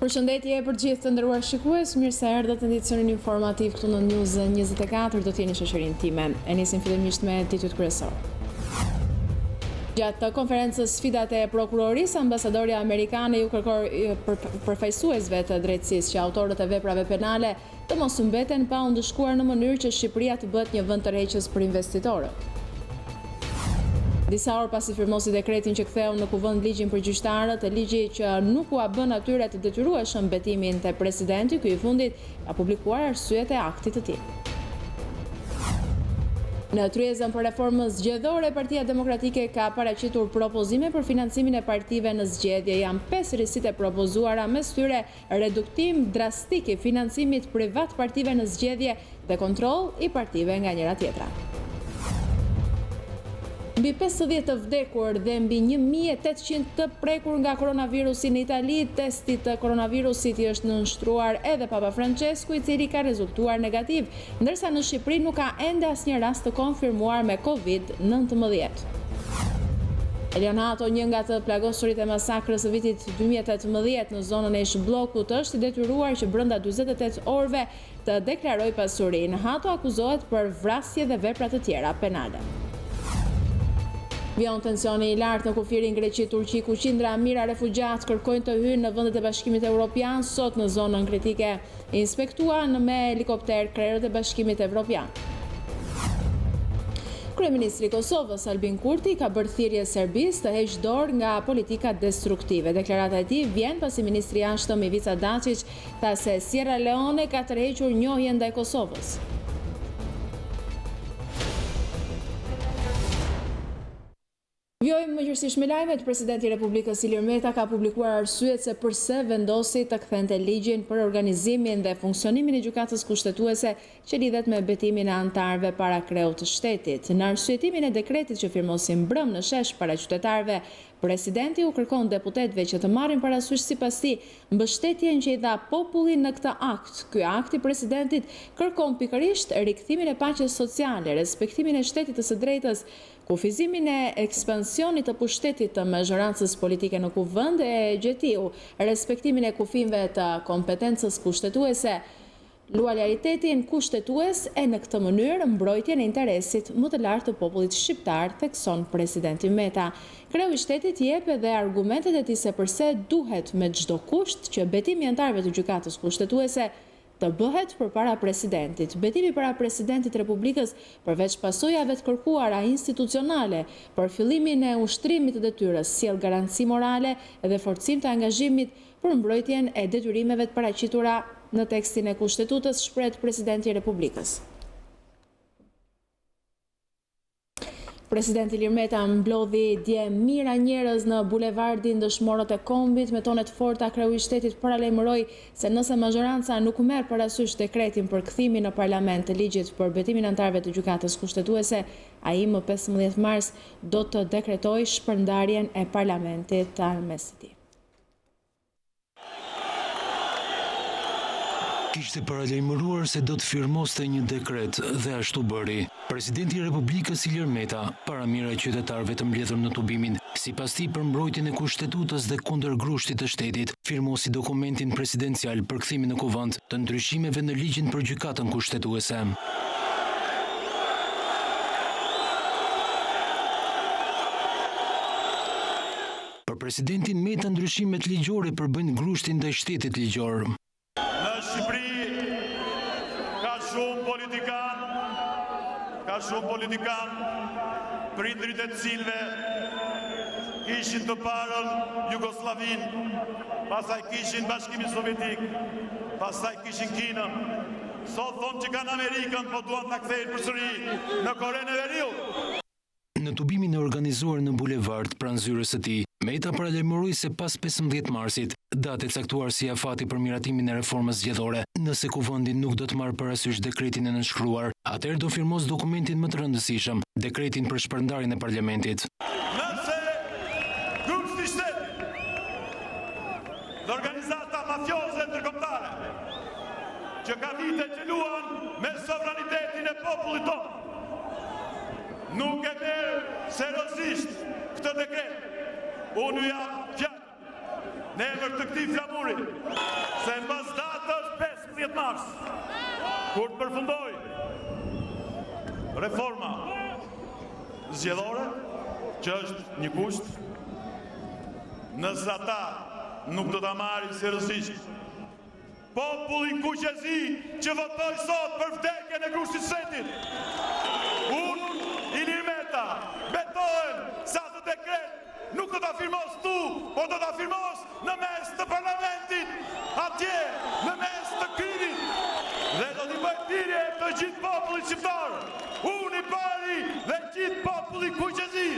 Përshëndetje për gjithë të nderuar shikues, mirë se erdhët në edicionin informativ këtu në News24, do t'jeni shoqërinë time. E nisim fillimisht me titujt kryesorë. Gjatë konferencës sfidat e prokurorisë, ambasadorja amerikane ju kërkoi përfaqësuesve të drejtësisë që autorët e veprave penale të mos mbeten pa u ndëshkuar në mënyrë që Shqipëria të bëhet një vend tërheqës për investitorët. Disa orë pasi firmosi dekretin që ktheu në kuvend ligjin për gjyqtarët, ligji që nuk u bën atyre të detyrueshëm betimin te presidenti, ky i fundit ka publikuar arsyet e aktit të tij. Në tryezën për reformën zgjedhore, Partia Demokratike ka paraqitur propozime për financimin e partive në zgjedhje. Janë 5 risitë e propozuara, mes tyre reduktim drastik i financimit privat partive në zgjedhje dhe kontroll i partive nga njëra tjetra. Mbi 50 të vdekur dhe mbi 1800 të prekur nga koronavirusi në Itali, testi të koronavirusit i është nënshtruar edhe Papa Francesku, i cili ka rezultuar negativ, ndërsa në Shqipëri nuk ka ende asnjë rast të konfirmuar me COVID-19. Elionato, një nga të plagosurit e masakrës së vitit 2018 në zonën e ish-bllokut, është i detyruar që brenda 48 orëve të deklarojë pasurinë. Hato akuzohet për vrasje dhe vepra të tjera penale. Vjen tensioni i lartë në kufirin Greqi-Turqi, ku qindra mijëra refugjat kërkojnë të hyjnë në vendet e Bashkimit Evropian. Sot në zonën kritike inspektuan me helikopter krerët e Bashkimit Evropian. Kryeministri i Kosovës Albin Kurti ka bërë thirrje Serbisë të heqë dorë nga politika destruktive. Deklarata e tij vjen pasi ministri i jashtëm Ivica Dačić tha se Sierra Leone ka tërhequr njohjen ndaj Kosovës. Vjojmë mëgjërësisht me lajmet. Presidenti i Republikës Ilir Meta ka publikuar arsyet se përse vendosi të kthente ligjin për organizimin dhe funksionimin e gjykatës kushtetuese që lidhet me betimin e anëtarëve para kreut të shtetit. Në arsyetimin e dekretit që firmosi mbrëm në shesh para qytetarëve, presidenti u kërkon deputetëve që të marrin parasysh sipas tij mbështetjen që i dha populli në këtë akt. Ky akt i presidentit kërkon pikërisht rikthimin e paqes sociale, respektimin e shtetit të së drejtës, kufizimin e ekspansionit të pushtetit të mazhorancës politike në kuvend e gjetiu, respektimin e kufimeve të kompetencës kushtetuese, lualjaritetin kushtetues e në këtë mënyrë mbrojtjen e interesit më të lartë të popullit shqiptar, thekson presidenti Meta. Kreu i shtetit jep edhe argumentet e tij se përse duhet me çdo kusht që betimi i anëtarëve të gjykatës kushtetuese të bëhet përpara presidentit. Betimi para presidentit Republikës, përveç pasojave të kërkuara institucionale për fillimin e ushtrimit të detyrës, sjell garanci morale dhe forcim të angazhimit për mbrojtjen e detyrimeve të paraqitura në tekstin e kushtetutës, shpreh presidenti i Republikës. Presidenti Ilir Meta mblodhi dje mijëra njerëz në bulevardin dëshmorët e Kombit me tone të forta. Kreu i shtetit paralajmëroi se nëse mazhoranca nuk merr parasysh dekretin për kthimin në parlament të ligjit për betimin e anëtarëve të gjykatës kushtetuese, ai më 15 mars do të dekretojë shpërndarjen e parlamentit të armës së tij. Kishte paralajmëruar se do të firmoste një dekret dhe ashtu bëri. Presidenti i Republikës Ilir Meta, para mira qytetarëve të mbledhur në tubimin, sipas tij për mbrojtjen e kushtetutës dhe kundër grushtit të shtetit, firmosi dokumentin presidencial për kthimin në kuvend të ndryshimeve në ligjin për gjykatën kushtetuese. Për presidentin Meta, ndryshimet ligjore përbëjnë grushtin ndaj shtetit ligjor. Shumë politikan, prindrit e cilve kishin të parën Jugosllavin, pastaj kishin Bashkimin Sovjetik, pastaj kishin Kinën. Sot thonë që kanë Amerikën, po duan ta kthejnë përsëri në Korenë e Veriut. Në tubimin e organizuar në bulevard pranë zyrës së tij, Meta paralajmëroi se pas 15 marsit, datë e caktuar si afati për miratimin e reformës zgjedhore, nëse kuvendi nuk do të marrë parasysh dekretin e nënshkruar, atëherë do firmos dokumentin më të rëndësishëm, dekretin për shpërndarjen e parlamentit. Nëse grupi i shtetit dhe organizata mafioze ndërkombëtare që ka vite që luan me sovranitetin e popullit tonë, nuk e merr seriozisht këtë dekret, unë ju jap fjalë në emër të këtij flamuri, se mbas datës 15 mars, kur të përfundoj reforma zgjedhore, që është një kusht, nëse ata nuk do ta marrin seriozisht popullin kuqezi që votoi sot për vdekjen e Grushtit Setit. Unë, Ilir Meta, betohem se atë dekret nuk do ta firmos tu, por do ta firmos në mes të parlamentit, atje, në mes të krivit, dhe do t'i bëj thirrje të gjithë popullit shqiptar. Unë i pari dhe gjithë populli kuqezi.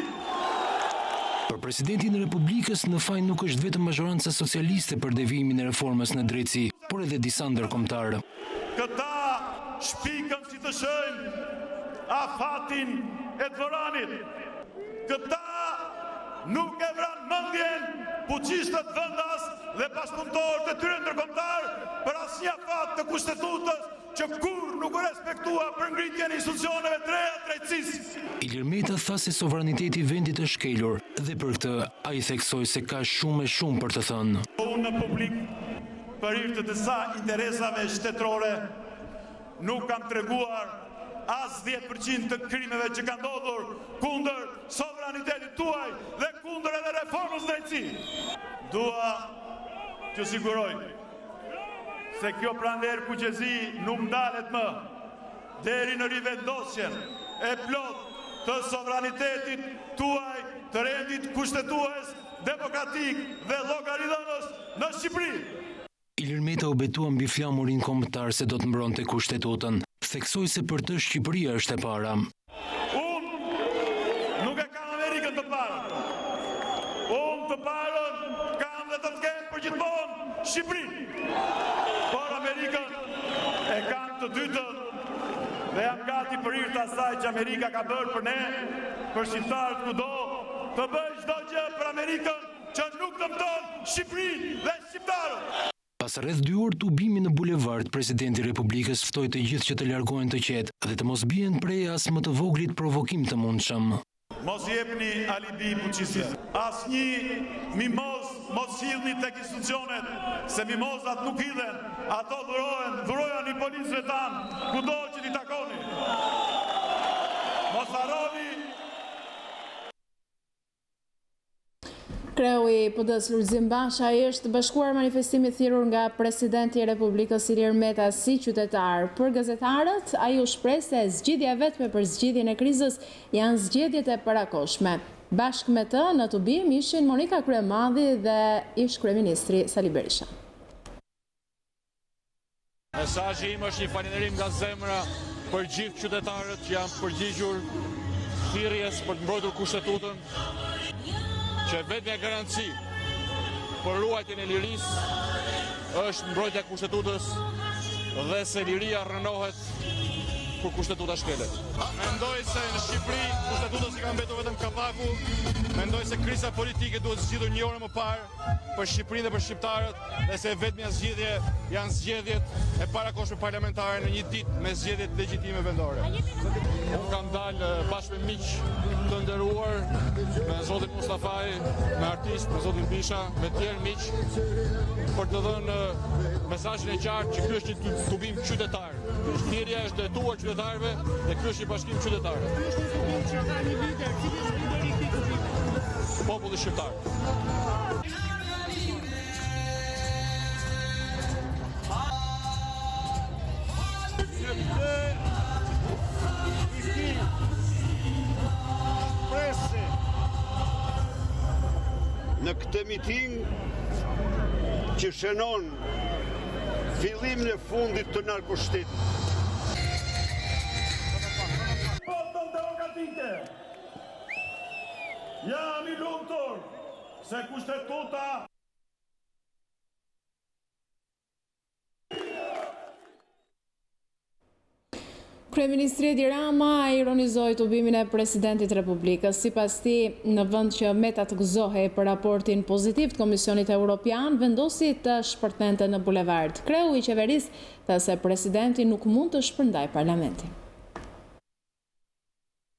Për presidentin e Republikës në faj nuk është vetëm mazhoranca socialiste për devijimin e reformës në drejtësi, por edhe disa ndërkombëtar. Këta shpikën si të shëjnë afatin e dvoranit. Këta nuk e vran mendjen fuqishtat vendas dhe bashkëpunëtorët e tyre ndërkombëtar për asnjë afat të kushtetutës që kur nuk u respektua për ngritjen e institucioneve të reja të drejtësisë. Ilir Meta tha se sovraniteti i vendit është shkelur dhe për këtë ai theksoi se ka shumë e shumë për të thënë. Unë në publik për hir të disa interesave shtetërore nuk kam treguar as 10% të krimeve që kanë ndodhur kundër sovranitetit tuaj dhe kundër edhe reformës drejtësi. Dua t'ju siguroj se kjo pranverë kuqezi nuk ndalet më deri në rivendosjen e plot të sovranitetit tuaj, të rendit kushtetues, demokratik dhe llogaridhënës në Shqipëri. Ilir Meta u betua mbi flamurin kombëtar se do të mbronte kushtetutën. Theksoi se për të Shqipëria është e para. Unë nuk e kam Amerikën të parën. Unë të parën kam dhe të kem për gjithmonë Shqipërinë. Por Amerikën e kam të dytën dhe jam gati për hir të asaj që Amerika ka bërë për ne, për shqiptarët kudo, të bëj çdo gjë për Amerikën që nuk dëmton Shqipërinë dhe shqiptarët. Pas rreth 2 orë tubimi në bulevard, presidenti i Republikës ftoi të gjithë që të largohen të qetë dhe të mos bien prej as më të voglit provokim të mundshëm. Mos jepni alibi fuqisë. Asnjë mimoz mos hidhni tek institucionet, se mimozat nuk hidhen, ato dhurojani policëve tanë, kudo që t'i takoni. Mos harroni. Kreu i PD-s Lulzim Basha është bashkuar manifestimit thirrur nga presidenti i Republikës Ilir Meta si qytetar. Për gazetarët, ai u shpreh se zgjidhja e vetme për zgjidhjen e krizës janë zgjedhjet e parakohshme. Bashkë me të, në tubim ishin Monika Kryemadhi dhe ish kryeministri Sali Berisha. Mesazhi im është një falënderim nga zemra për gjithë qytetarët që janë përgjigjur thirrjes për të mbrojtur kushtetutën, që vetmja garanci për ruajtjen e lirisë është mbrojtja e kushtetutës dhe se liria rënohet kur kushtetuta shkelet. Mendoj se në Shqipëri kushtetutës i ka mbetur vetëm kapaku. Mendoj se kriza politike duhet zgjidhur një orë më parë për Shqipërinë dhe për shqiptarët, dhe se vetmja zgjidhje janë zgjedhjet e parakohshme parlamentare në një ditë me zgjedhjet legjitime vendore. Unë kam dalë bashkë me miq të nderuar, me zotin Mustafaj, me artist, me zotin Bisha, me tjerë miq, për të dhënë mesazhin e qartë që ky është një tubim qytetar. Thirrja është drejtuar qytetarëve dhe ky është një bashkim qytetarë. Populli shqiptar. Në këtë miting që shënon fillimin e fundit të narkoshtetit. Votën demokratike. Jam i lumtur se kushtetuta Kryeministri Edi Rama ironizoi tubimin e presidentit Republikës. Sipas tij, në vend që Meta të gëzohej për raportin pozitiv të Komisionit Evropian, vendosi të shpërthente në bulevard. Kreu i qeverisë tha se presidenti nuk mund të shpërndajë parlamentin.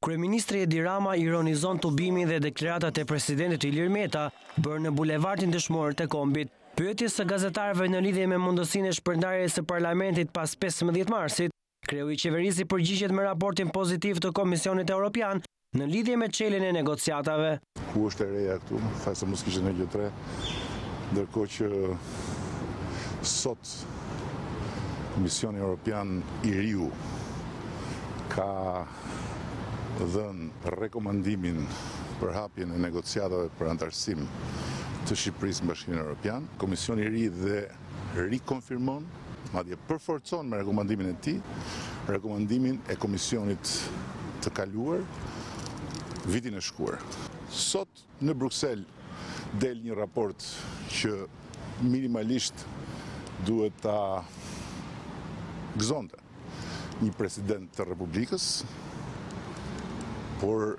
Kryeministri Edi Rama ironizon tubimin dhe deklaratat e presidentit Ilir Meta bërë në bulevardin dëshmorë të Kombit. Pyetjes së gazetarëve në lidhje me mundësinë e shpërndarjes së parlamentit pas 15 marsit, kreu i qeverisë përgjigjet me raportin pozitiv të Komisionit Evropian në lidhje me çeljen e negociatave. Ku është e reja këtu? Thaj se mos kishte në gjë tre, ndërkohë që sot Komisioni Evropian i riu ka dhënë rekomandimin për hapjen e negociatave për antarësim të Shqipërisë në Bashkimin Evropian. Komisioni i ri dhe rikonfirmon, madje përforcon me rekomandimin e tij, rekomandimin e Komisionit të kaluar vitin e shkuar. Sot në Bruksel del një raport që minimalisht duhet ta gëzonte një president të Republikës, por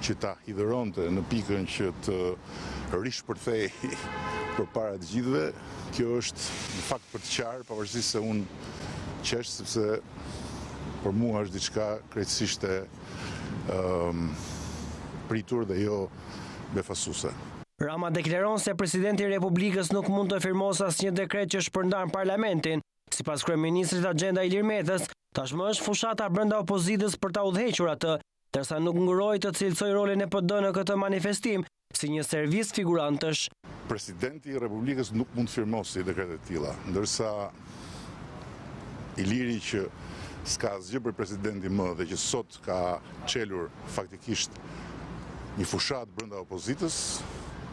që ta hidhëronte në pikën që të rishpërthej përpara të gjithëve. Kjo është në fakt për të qartë, pavarësisht se unë qesh, sepse për mua është diçka krejtësisht e pritur dhe jo befasuese. Rama deklaron se presidenti i Republikës nuk mund të firmosë asnjë dekret që shpërndan parlamentin. Sipas kryeministrit agenda Ilir Metës, tashmë është fushata brenda opozitës për ta udhëhequr atë, ndërsa nuk nguroi të cilësoj rolin e PD në këtë manifestim si një servis figurantësh. Presidenti i Republikës nuk mund të firmosë dekrete të tilla, ndërsa Iliri që s'ka asgjë për presidentin më dhe që sot ka çelur faktikisht një fushat brenda opozitës,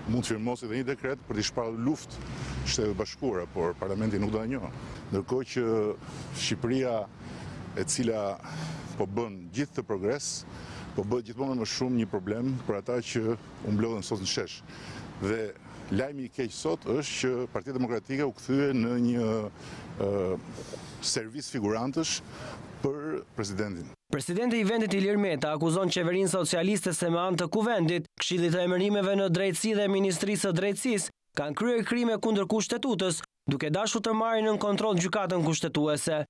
mund të firmosë edhe një dekret për të shpallur luftë Shtetet Bashkuara, por parlamenti nuk do ta njohë. Ndërkohë që Shqipëria, e cila po bën gjithë të progres, po bëhet gjithmonë më shumë një problem për ata që u mblodhen sot në shesh. Dhe lajmi i keq sot është që Partia Demokratike u kthye në një servis figurantësh për presidentin. Presidenti i vendit Ilir Meta akuzon qeverinë socialiste se me anë të kuvendit, Këshillit të Emërimeve në Drejtësi dhe Ministrisë së Drejtësisë kanë kryer krime kundër kushtetutës, duke dashur të marrin në kontroll gjykatën kushtetuese.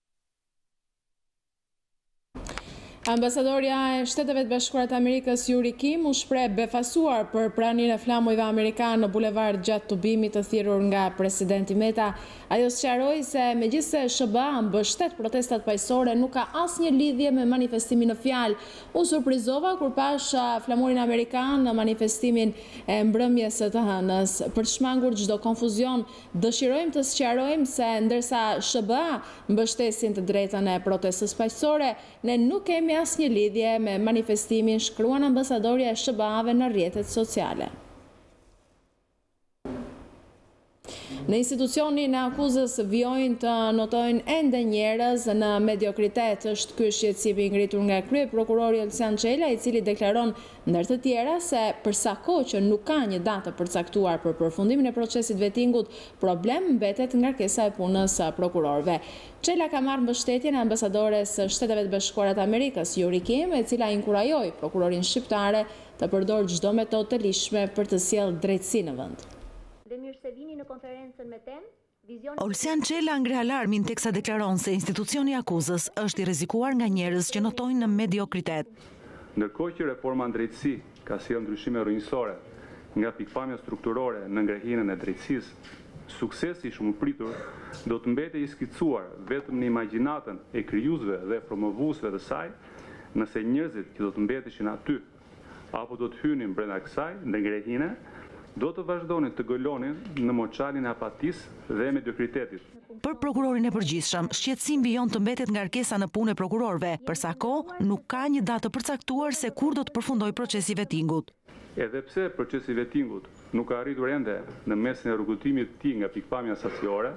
Ambasadorja e Shteteve të Bashkuara të Amerikës Yuri Kim u shpreh befasuar për praninë e flamujve amerikanë në bulevard gjatë tubimit të thirrur nga presidenti Meta. Ajo sqaroi se megjithse SBA mbështet protestat paqësore, nuk ka asnjë lidhje me manifestimin në fjalë. U surprizova kur pasha flamurin amerikan në manifestimin e mbrëmjes së të hënës. Për të shmangur çdo konfuzion, dëshirojmë të sqarojmë se ndërsa SBA mbështesin të drejtën e protestës paqësore, ne nuk kemi asnjë lidhje me manifestimin, shkruan ambasadorja e SBA-ve në rrjetet sociale. Në institucionin e akuzës vjojnë të notojnë ende njerëz në mediokritet, është ky shqetësimi i ngritur nga krye prokurori Olsian Çela, i cili deklaron ndër të tjera se për sa kohë që nuk ka një datë përcaktuar për përfundimin e procesit vettingut, problem mbetet ngarkesa e punës së prokurorëve. Çela ka marrë mbështetjen e ambasadores së Shteteve të Bashkuara të Amerikës, Yuri Kim, e cila inkurajoi prokurorin shqiptare të përdorë çdo metodë të lishme për të sjellë drejtësi në vend. Olsian Çela ngre alarmin teksa deklaron se institucioni i akuzës është i rrezikuar nga njerëz që notojnë në mediokritet. Ndërkohë që reforma në drejtësi ka sjellë ndryshime rrënjësore nga pikpamja strukturore në ngrehinën e drejtësisë, suksesi i shumëpritur do të mbetet i skicuar vetëm në imagjinatën e krijuesve dhe promovuesve të saj, nëse njerëzit që do të mbeteshin aty apo do të hynin brenda kësaj ngrehine do të vazhdonin të gëlonin në moçalin e apatisë dhe mediokritetit. Për prokurorin e përgjithshëm, shqetësim bijon të mbetet ngarkesa në punë e prokurorëve, për sa kohë nuk ka një datë të përcaktuar se kur do të përfundojë procesi vettingut. Edhe pse procesi vettingut nuk ka arritur ende në mesin e rrugëtimit të tij nga pikpamja sasiore,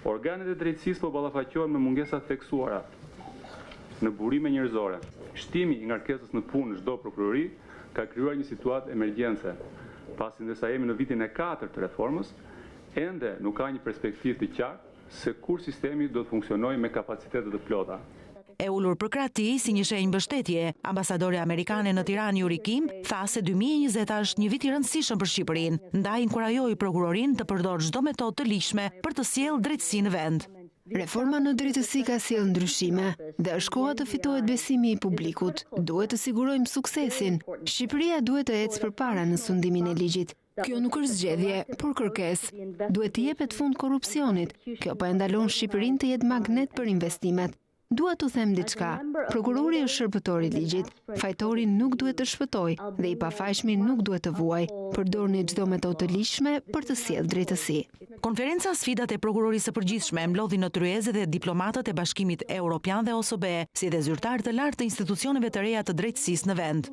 organet e drejtësisë po ballafaqohen me mungesa theksuara në burime njerëzore. Shtimi i ngarkesës në punë në çdo prokurori ka krijuar një situatë emergjence. Pasi ndërsa jemi në vitin e 4 të reformës, ende nuk ka një perspektivë të qartë se kur sistemi do të funksionojë me kapacitete të plota. E ulur për krati si një shenjë mbështetje, ambasadore amerikane në Tiranë Yuri Kim tha se 2020 është një vit i rëndësishëm për Shqipërinë, ndaj inkurajoi prokurorin të përdorë çdo metodë të lishme për të sjellë drejtësi në vend. Reforma në drejtësi ka sjellë ndryshime dhe është koha të fitohet besimi i publikut. Duhet të sigurojmë suksesin. Shqipëria duhet të ecë përpara në sundimin e ligjit. Kjo nuk është zgjedhje, por kërkesë. Duhet të jepet fund korrupsionit. Kjo po e ndalon Shqipërinë të jetë magnet për investimet. Dua të them diçka. Prokurori është shërbëtor i ligjit. Fajtori nuk duhet të shpëtojë dhe i pafajshmi nuk duhet të vuajë. Përdorni çdo metodë të ligjshme për të sjellë drejtësi. Konferenca Sfidat e Prokurorisë së Përgjithshme mblodhi notuese dhe diplomatët e Bashkimit Evropian dhe OSBE, si dhe zyrtarë të lartë të institucioneve të reja të drejtësisë në vend.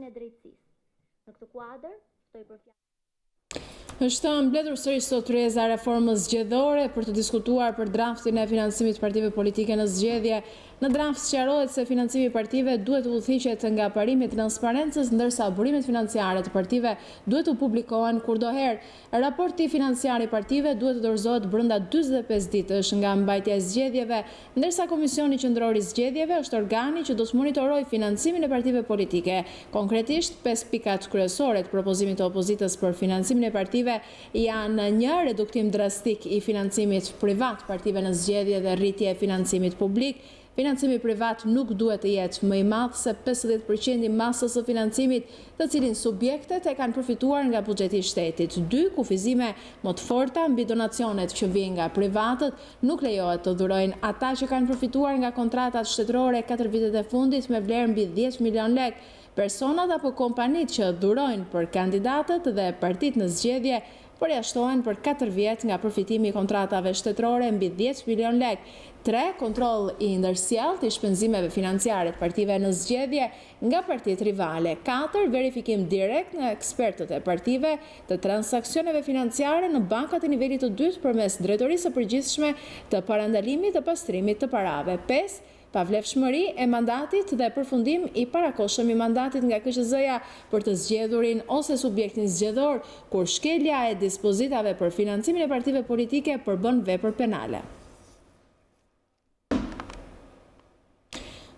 Është mbledhur sërish sot ryeza reformës zgjedhore për të diskutuar për draftin e financimit partive politike në zgjedhje. Në draft sqarohet se financimi i partive duhet të udhëhiqet nga parimi i transparencës, ndërsa burimet financiare të partive duhet të publikohen kurdoherë. Raporti financiar i partive duhet të dorëzohet brenda 45 ditësh nga mbajtja e zgjedhjeve, ndërsa Komisioni Qendror i Zgjedhjeve është organi që do të monitorojë financimin e partive politike. Konkretisht, 5 pikat kryesore të propozimit të opozitës për financimin e partive janë: 1. Reduktim drastik i financimit privat partive në zgjedhje dhe rritje e financimit publik. Financimi privat nuk duhet të jetë më i madh se 50% i masës së financimit, të cilin subjektet e kanë përfituar nga buxheti i shtetit. 2. Kufizime më të forta mbi donacionet që vijnë nga privatët. Nuk lejohet të dhurojnë ata që kanë përfituar nga kontratat shtetërore 4 vitet e fundit me vlerë mbi 10 milion lek. Personat apo kompanitë që dhurojnë për kandidatët dhe partitë në zgjedhje përjashtohen për 4 vjet nga përfitimi i kontratave shtetërore mbi 10 milion lek. 3. Kontroll i ndërsjellët i shpenzimeve financiare të partive në zgjedhje nga partitë rivale. 4. Verifikim direkt nga ekspertët e partive të transaksioneve financiare në bankat e nivelit të dytë përmes drejtorisë së përgjithshme të parandalimit të pastrimit të parave. 5. Pavlefshmëri e mandatit dhe përfundim i parakohshëm i mandatit nga KQZ-ja për të zgjedhurin ose subjektin zgjedhor, kur shkelja e dispozitave për financimin e partive politike përbën vepër penale.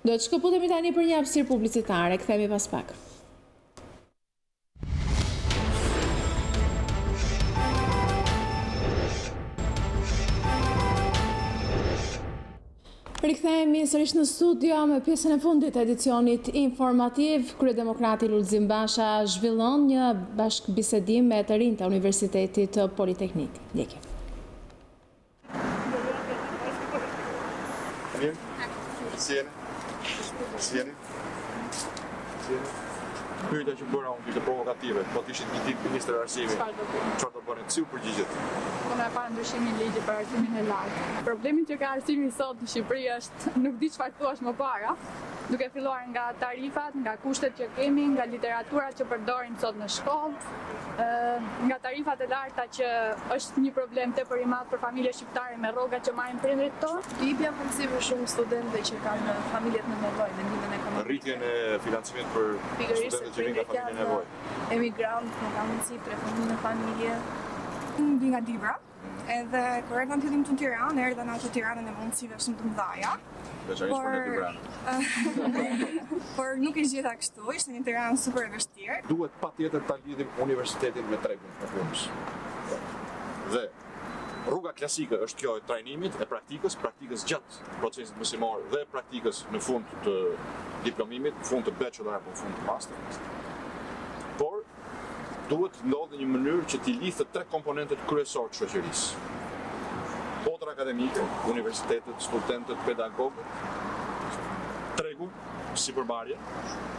Do të shkëputemi tani për një hapësirë publicitare, kthehemi pas pak. Rikthehemi sërish në studio me pjesën e fundit të edicionit informativ. Kryedemokrati Lulzim Basha zhvillon një bashkëbisedim me të rinjtë të Universitetit Politeknik. Ndjekim. Pyetja që bëra unë ishte provokative, po të ishit një tip ministër arsimi. Çfarë do bëni? Si u përgjigjet? Unë e para ndryshimin e ligjit për arsimin e lartë. Problemi që ka arsimi sot në Shqipëri është nuk di çfarë thuash më para, duke filluar nga tarifat, nga kushtet që kemi, nga literaturat që përdorim sot në shkollë, nga tarifat e larta që është një problem tepër i madh për familje shqiptare me rrogat që marrin prindrit tonë. I bja mundësi për shumë studentëve që kanë familjet në nevojë në ndihmën ekonomike. Rritjen e financimit për studentët që vinë nga familje në nevojë. Emigrant nuk ka mundësi për fëmijë në familje. Unë vi nga Dibra, edhe kur erdha në fillim të Tiranë, erdha në ato Tiranën e mundësive shumë të mëdha. Veçanërisht për ne Tiranë. Por nuk ishte gjitha kështu, ishte një Tiranë super e vështirë. Duhet patjetër ta lidhim universitetin me tregun e punës. Dhe rruga klasike është kjo e trajnimit, e praktikës gjatë procesit mësimor dhe praktikës në fund të diplomimit, në fund të bachelor apo në fund të master. Por duhet ndodhë një mënyrë që t'i lidhë tre komponentët kryesorë të shoqërisë. Botra akademike, universitetet, studentët, pedagogët, tregu, sipërmarrje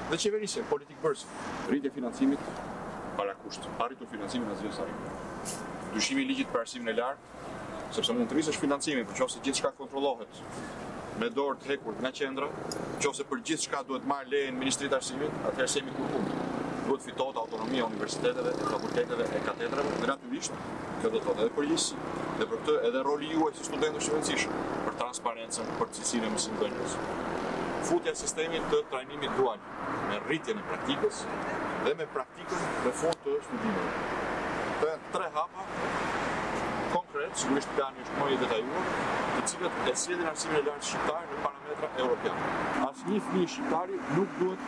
dhe qeverisja, politikë bërëse, rritje financimit para kusht, arritur financimin asgjë sa rrit. Dyshimi i ligjit për arsimin e lartë, sepse mund të rrisësh financimin, por nëse gjithçka kontrollohet me dorë të hekur nga qendra, nëse për gjithçka duhet marrë lejen Ministrit të Arsimit, atëherë semi kurkund. Duhet fitohet autonomia e universiteteve, e fakulteteve, e katedrave, dhe natyrisht kjo do të thotë edhe përgjegjësi. Dhe për këtë edhe roli juaj si studentësh është i rëndësishëm për transparencën, për cilësinë e mësimdhënies. Futja e sistemit të trajnimit dual me rritjen e praktikës dhe me praktikën në fund të studimeve. Këto janë tre hapa konkret, sigurisht plani është më i detajuar, të cilët e sjellin arsimin e lartë shqiptar në parametra evropian. Asnjë fëmijë shqiptari nuk duhet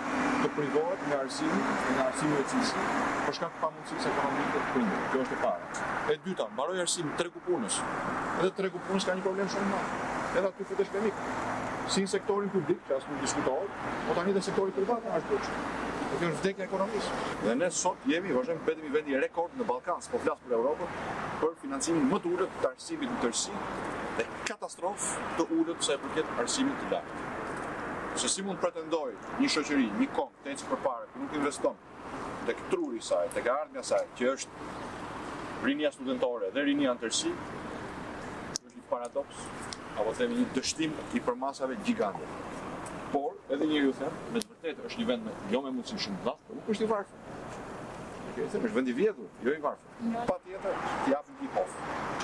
të privohet nga arsimi i cilësi për shkak të pamundësisë ekonomike të prindërit. Kjo është e para. E dyta, mbaroj arsimin tregu punës. Edhe tregu punës ka një problem shumë të madh. edhe aty futesh me mik. Si në sektorin publik, që asë nuk diskutohet, po tani dhe sektori privat në është bërë. Kjo është vdekja e ekonomisë. Dhe ne sot vazhdojmë betemi vendi rekord në Ballkan, s'po flas për Europën, për financimin më të ulët të arsimit në tërësi dhe katastrofë të ulët sa e përket arsimit të lartë. Se si mund pretendoj një shoqëri, një kom, të ecë përpara, që nuk investon tek truri i saj, tek ardhmja e saj, që është rinia studentore dhe rinia në tërësi, është një paradoks, apo themi një dështim i përmasave gjigante. Por, edhe njëri ju them, me të vërtetë është një vend jo me mundësi shumë të madhe, por nuk është i varfër. Është vend i vjedhur, jo i varfër. Patjetër, t'i japim një hof.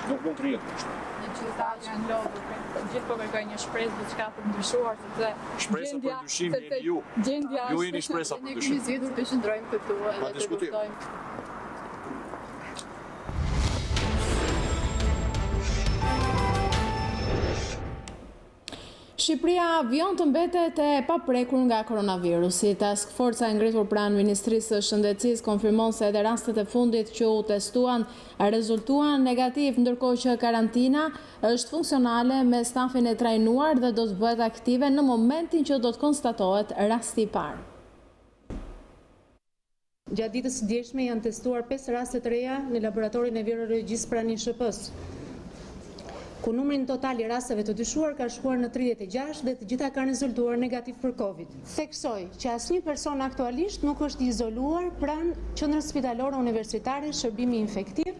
Nuk mund të rrihet kështu. Në qytetarë janë lodhur, gjithë po kërkojnë një shpresë diçka për ndryshuar, sepse shpresa për ndryshim jeni ju. Ju jeni shpresa për ndryshim. Ne kemi zgjedhur të qëndrojmë këtu edhe të luftojmë. Shqipëria vion të mbetet e paprekur nga koronavirusi. Task Forca e ngritur pranë Ministrisë së Shëndetësisë konfirmon se edhe rastet e fundit që u testuan rezultuan negativ, ndërkohë që karantina është funksionale me stafin e trajnuar dhe do të bëhet aktive në momentin që do të konstatohet rasti i parë. Gjatë ditës së djeshme janë testuar 5 raste të reja në laboratorin e virologjisë pranë SHP-s, ku numrin total i rasteve të dyshuar ka shkuar në 36 dhe të gjitha kanë rezultuar negativ për Covid. Theksoj që asnjë person aktualisht nuk është izoluar pranë qendrës spitalore universitare shërbimi infektiv,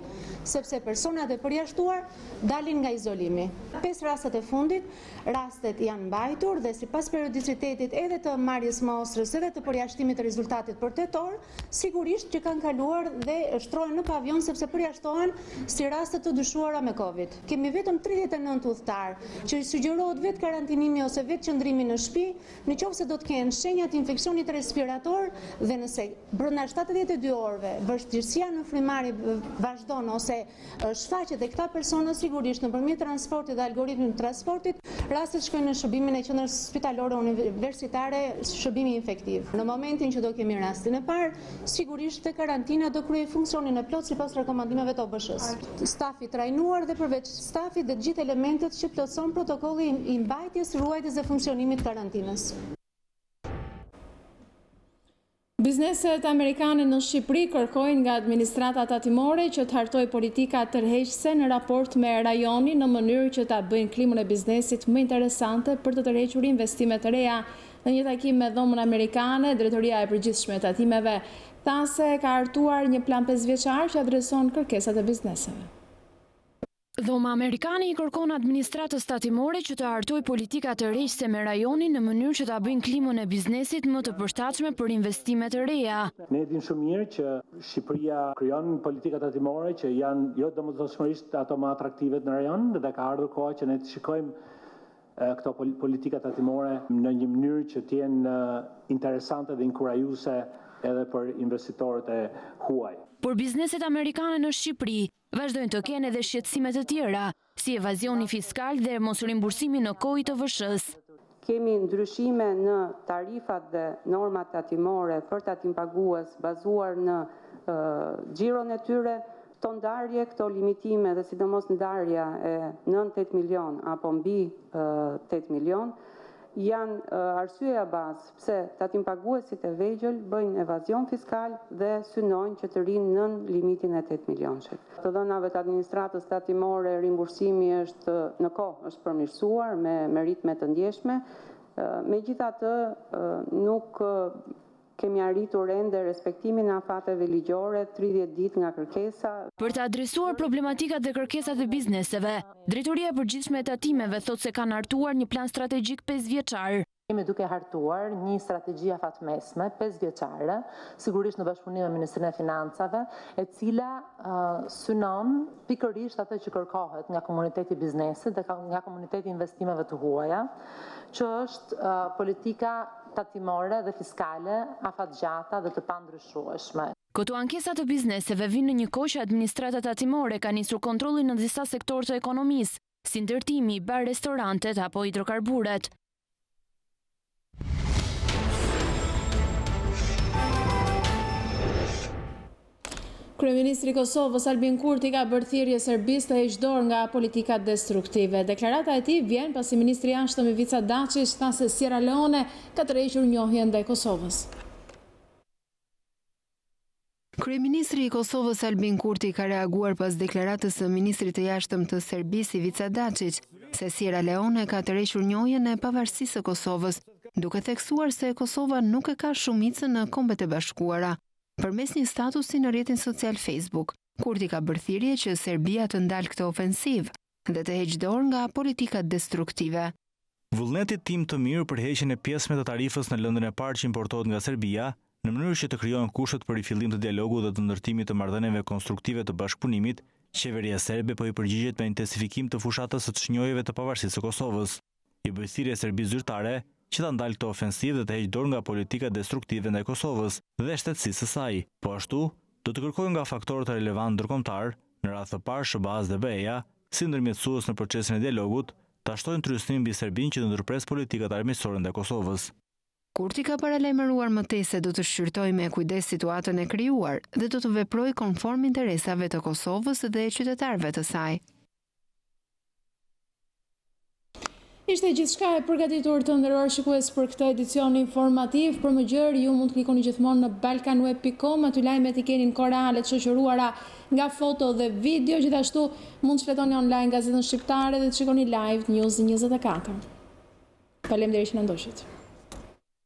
sepse personat e përjashtuar dalin nga izolimi. 5 rastet e fundit, rastet janë mbajtur dhe sipas periodicitetit edhe të marrjes mostrës edhe të përjashtimit të rezultatit për tetor, sigurisht që kanë kaluar dhe shtrohen në pavion sepse përjashtohen si raste të dyshuara me Covid. Kemi vetëm 39 udhëtar që i sugjerohet vetë karantinimi ose vetë qëndrimi në shtëpi, nëse do të kenë shenjat të infeksionit respirator dhe nëse brenda 72 orëve vështirësia në frymëmarrje vazhdon ose shfaqet e këta persona, sigurisht nëpërmjet transportit dhe algoritmit të transportit, rastet shkojnë në shërbimin e qendrës spitalore universitare shërbimi infektiv. Në momentin që do kemi rastin e parë, sigurisht te karantina do kryej funksionin e plot sipas rekomandimeve të OBSH-s. Stafi trajnuar dhe përveç stafit dhe të gjithë elementet që plotëson protokolli i mbajtjes, ruajtjes dhe funksionimit të karantinës. Bizneset amerikane në Shqipëri kërkojnë nga administrata tatimore që të hartojë politika tërheqëse në raport me rajonin në mënyrë që ta bëjnë klimën e biznesit më interesante për të tërhequr investimet të reja. Në një takim me dhomën amerikane, Drejtoria e Përgjithshme e Tatimeve tha se ka hartuar një plan 5 vjeçar që adreson kërkesat e bizneseve. Dhoma amerikane i kërkon administratës tatimore që të hartojë politika të rreqëse me rajonin në mënyrë që ta bëjnë klimën e biznesit më të përshtatshme për investimet të reja. Ne dimë shumë mirë që Shqipëria krijon politika tatimore që janë jo domosdoshmërisht ato më atraktive në rajon dhe ka ardhur koha që ne të shikojmë këto politika tatimore në një mënyrë që të jenë interesante dhe inkurajuese edhe për investitorët e huaj. Por bizneset amerikane në Shqipëri vazhdojnë të kenë edhe shqetësime të tjera, si evazioni fiskal dhe mos rimbursimi në kohë të VSH-s. Kemi ndryshime në tarifat dhe normat tatimore për tatimpagues bazuar në xhiron e tyre, këto ndarje, këto limitime dhe sidomos ndarja e nën 8 milion apo mbi 8 milion, janë arsyeja bazë pse tatimpaguesit e vegjël bëjnë evazion fiskal dhe synojnë që të rinë nën limitin e 8 milionshit. Të dhënave të administratës tatimore rimbursimi është në kohë është përmirësuar me ritme të ndjeshme, megjithatë nuk kemi arritur ende respektimin e afateve ligjore 30 ditë nga kërkesa. Për të adresuar problematikat dhe kërkesat e bizneseve, Drejtoria e Përgjithshme e Tatimeve thotë se kanë hartuar një plan strategjik 5 vjeçar. Kemi duke hartuar një strategji afatmesme 5 vjeçare, sigurisht në bashkëpunim me Ministrinë e Financave, e cila synon pikërisht atë që kërkohet nga komuniteti i biznesit dhe nga komuniteti i investimeve të huaja, që është politika tatimore dhe fiskale afatgjata dhe të pandryshueshme. Këto ankesa të bizneseve vinë në një kohë që administrata tatimore ka nisur kontrollin në disa sektorë të ekonomisë, si ndërtimi, bar, restorantet apo hidrokarburet. Kryeministri i Kosovës Albin Kurti ka bërë thirrje Serbisë të heqë dorë nga politikat destruktive. Deklarata e tij vjen pasi ministri i jashtëm Ivica Dačić tha se Sierra Leone ka tërhequr njohjen ndaj Kosovës. Kryeministri i Kosovës Albin Kurti ka reaguar pas deklaratës së ministrit të jashtëm të Serbisë Ivica Dačić se Sierra Leone ka tërhequr njohjen e pavarësisë së Kosovës, duke theksuar se Kosova nuk e ka shumicën në Kombet e Bashkuara. Përmes një statusi në rrjetin social Facebook, Kurti ka bërë thirrje që Serbia të ndalë këtë ofensivë dhe të heqë dorë nga politikat destruktive. Vullneti tim të mirë për heqjen e pjesëme të tarifës në lëndën e parë që importohet nga Serbia, në mënyrë që të krijohen kushtet për rifillim të dialogut dhe të ndërtimit të marrëdhënieve konstruktive të bashkëpunimit, qeveria serbe po i përgjigjet me intensifikim të fushatës së çnjojjeve të pavarësisë së Kosovës. I bëj thirrje Serbisë zyrtare që ta ndalë këtë ofensivë dhe të heqë dorë nga politika destruktive ndaj Kosovës dhe shtetësisë së saj. Po ashtu, do të kërkojë nga faktorët relevant ndërkombëtar, në radhë të parë SBA-s dhe BE-ja, si ndërmjetësues në procesin e dialogut, ta shtojnë tryeznin mbi Serbinë që të ndërpres politikat armiqësore ndaj Kosovës. Kurti ka paralajmëruar më tej se do të shqyrtojë me kujdes situatën e krijuar dhe do të veprojë konform interesave të Kosovës dhe qytetarëve të saj. Ishte gjithçka e përgatitur të nderuar shikues për këtë edicion informativ. Për më gjërë ju mund të klikoni gjithmonë në balkanweb.com, aty lajmet i keni në kohë reale të shoqëruara nga foto dhe video, gjithashtu mund të shfletoni online gazetën shqiptare dhe të shikoni live News 24. Faleminderit që na ndoqët.